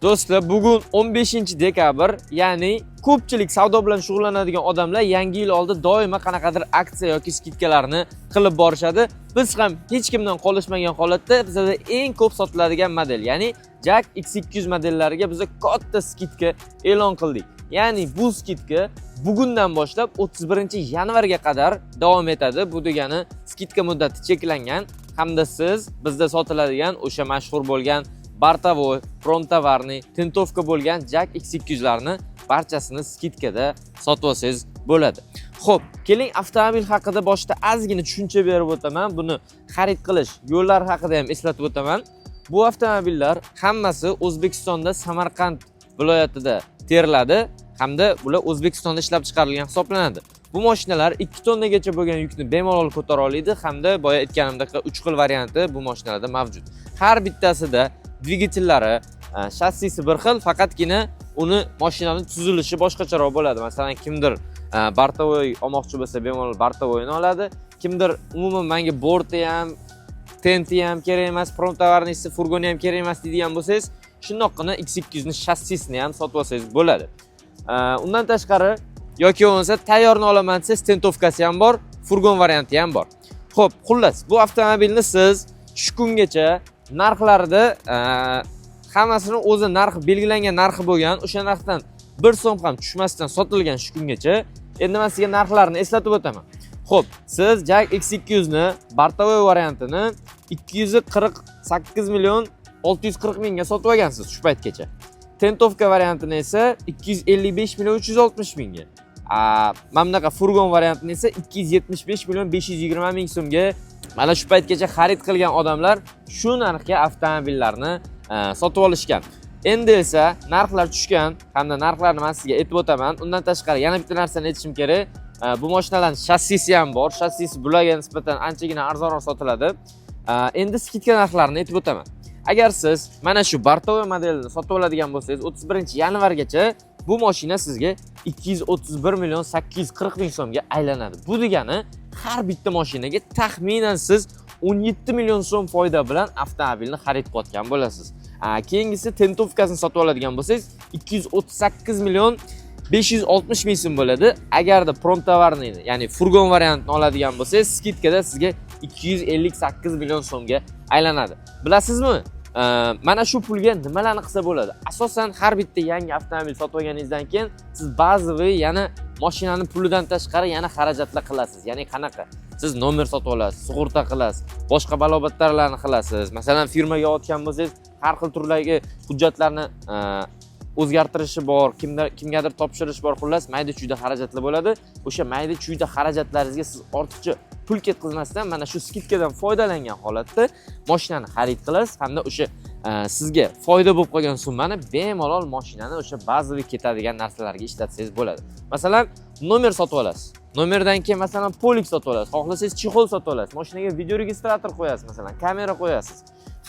Do'stlar, bugun 15-dekabr, ya'ni ko'pchilik savdo bilan shug'ullanadigan odamlar yangi yil oldi doimo qanaqadir aksiya yoki skidkalarni qilib borishadi. Biz ham hech kimdan qolishmagan holatda bizda eng ko'p sotiladigan model, ya'ni Jack X200 modellariga biz katta skidka e'lon qildik. Ya'ni bu skidka bugundan boshlab 31-yanvarga qadar davom etadi. Bu degani skidka muddati cheklangan hamda siz bizda sotiladigan o'sha mashhur bo'lgan Bartavoy, Prontovarniy, tintovka bo'lgan Jack X200 larni barchasini skidkada sotib olsangiz bo'ladi. Xo'p, keling avtomobil haqida boshda ozgina tushuncha berib o'taman. Buni xarid qilish yo'llari haqida ham eslatib o'taman. Bu avtomobillar hammasi O'zbekistonda Samarqand viloyatida teriladi hamda bular O'zbekistonda ishlab chiqarilgan hisoblanadi. Bu mashinalar 2 tonnagacha bo'lgan yukni bemalol ko'tara oladi hamda boya aytganimdek 3 xil varianti bu mashinalarda mavjud. Har bittasida dvigatellari, shassisi bir xil, faqatgina uni mashinaning tuzilishi boshqacharoq bo'ladi. Masalan, kimdir Bartavoy olmoqchi bo'lsa, bemalol Bartavoyni oladi. Kimdir umuman menga borti ham, tenti ham kerak emas, Prontovarniysi, furgoni ham kerak emas deydigan bo'lsangiz, shundoqqina X200 ni shassisini ham sotib olsangiz bo'ladi. Undan tashqari yoki bo'lmasa tayyorni olaman desangiz, tentovkasi ham bor, furgon varianti ham bor. Xo'p, xullas, bu avtomobilni siz shu kungacha narxlarida hammasini o'zi narxi belgilangan narxi bo'lgan, o'sha narxdan 1 so'm ham tushmasdan sotilgan shu kungacha. Endi men sizga narxlarni eslatib o'taman. Xo'p, siz Jack X200 ni Bartavoy variantini 248 million 640 mingga sotib olgansiz shu paytgacha. Tentovka variantini esa 255 million 360 mingga. Mamlaqa furgon variantini esa 275 million 520 ming so'mga. Mana shu paytgacha xarid qilgan odamlar shu narxga avtomobillarni sotib olishgan. Endi esa narxlar tushgan hamda narxlarni men sizga aytib o'taman. Undan tashqari yana bitta narsani aytishim kerak. Bu mashinalarning shassisi ham bor. Shassisi bularga nisbatan anchagina arzonroq sotiladi. Endi skidka narxlarini aytib o'taman. Agar siz mana shu Bartavoy modelini sotib oladigan bo'lsangiz, 31-yanvargacha bu mashina sizga 231 million 840 ming so'mga aylanadi. Bu degani har bitta mashinaga taxminan siz 17 million so'm foyda bilan avtomobilni xarid qilayotgan bo'lasiz. Keyingisi tentovkasini sotib oladigan bo'lsangiz 238 million 560 ming so'm bo'ladi. Agarda Prontovarniyni, ya'ni furgon variantini oladigan bo'lsangiz, skidkada sizga 258 million so'mga aylanadi. Bilasizmi? Mana shu pulga nimalarni qilsa bo'ladi? Asosan har bitta yangi avtomobil sotib olganingizdan keyin siz ba'zi yana mashinaning pulidan tashqari yana xarajatlar qilasiz. Ya'ni qanaqa? Siz nomer sotib olasiz, sug'urta qilasiz, boshqa balobatlarni qilasiz. Masalan, firmaga olgan bo'lsangiz, har xil turdagi hujjatlarni o'zgartirishi bor, kimgadir topshirish bor, xullas mayda-chuyda xarajatlar bo'ladi. O'sha mayda-chuyda xarajatlaringizga siz ortiqcha pul ketkazmasdan mana shu skidkadan foydalangan holatda mashinani xarid qilasiz hamda o'sha sizga foyda bo'lib qolgan summani bemalol mashinani o'sha ba'ziga ketadigan narsalarga ishlatsangiz bo'ladi. Masalan, nomer sotib olasiz. Nomerdan keyin masalan polik sotib olasiz. Xohlasangiz chexol sotib olasiz. Mashinaga video registrator qo'yasiz, masalan, kamera qo'yasiz.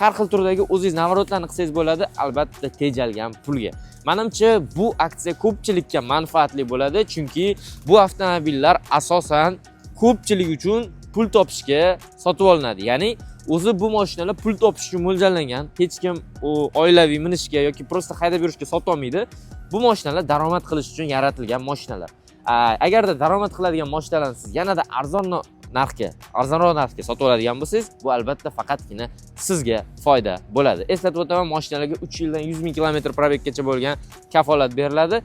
Har xil turdagi o'zingiz navarotlarni qilsangiz bo'ladi, albatta tejalgan pulga. Menimcha bu aksiya ko'pchilikka manfaatli bo'ladi, chunki bu avtomobillar asosan ko'pchilik uchun pul topishga sotib olinadi. Ya'ni o'zi bu mashinalar pul topish uchun mo'ljallangan. Hech kim oilaviy minishga yoki prosta haydab yurishga sota olmaydi. Bu mashinalar daromad qilish uchun yaratilgan mashinalar. Agarda daromad qiladigan mashinalarni siz yanada arzonroq narxga sotib oladigan bo'lsangiz, bu albatta faqatgina sizga foyda bo'ladi. Eslatib o'taman, mashinalarga 3 yildan 100 ming kilometr probeggacha bo'lgan kafolat beriladi.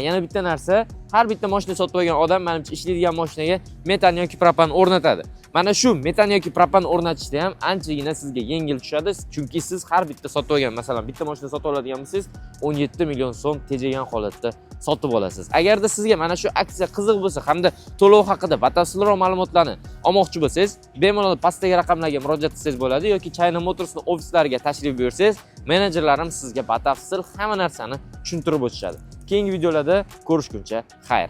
Yana bitta narsa, har bitta mashina sotib olgan odam menimcha ishlaydigan mashinaga metan yoki propan o'rnatadi. Mana shu metan yoki propan o'rnatishda ham anchagina sizga yengil tushadi, chunki siz har bitta sotib olgan, masalan, bitta mashina sotib oladigan bo'lsangiz, 17 million so'm tejagan holatda sotib olasiz. Agarda sizga mana shu aksiya qiziq bo'lsa hamda to'lov haqida batafsilroq ma'lumotlarni olmoqchi bo'lsangiz, bemalol pastdagi raqamlarga murojaat qilsangiz bo'ladi yoki China Motors'ning ofislariga tashrif buyursangiz, menejerlarim sizga batafsil hamma narsani tushuntirib o'tishadi. Keyingi videolarda ko'rishguncha xayr.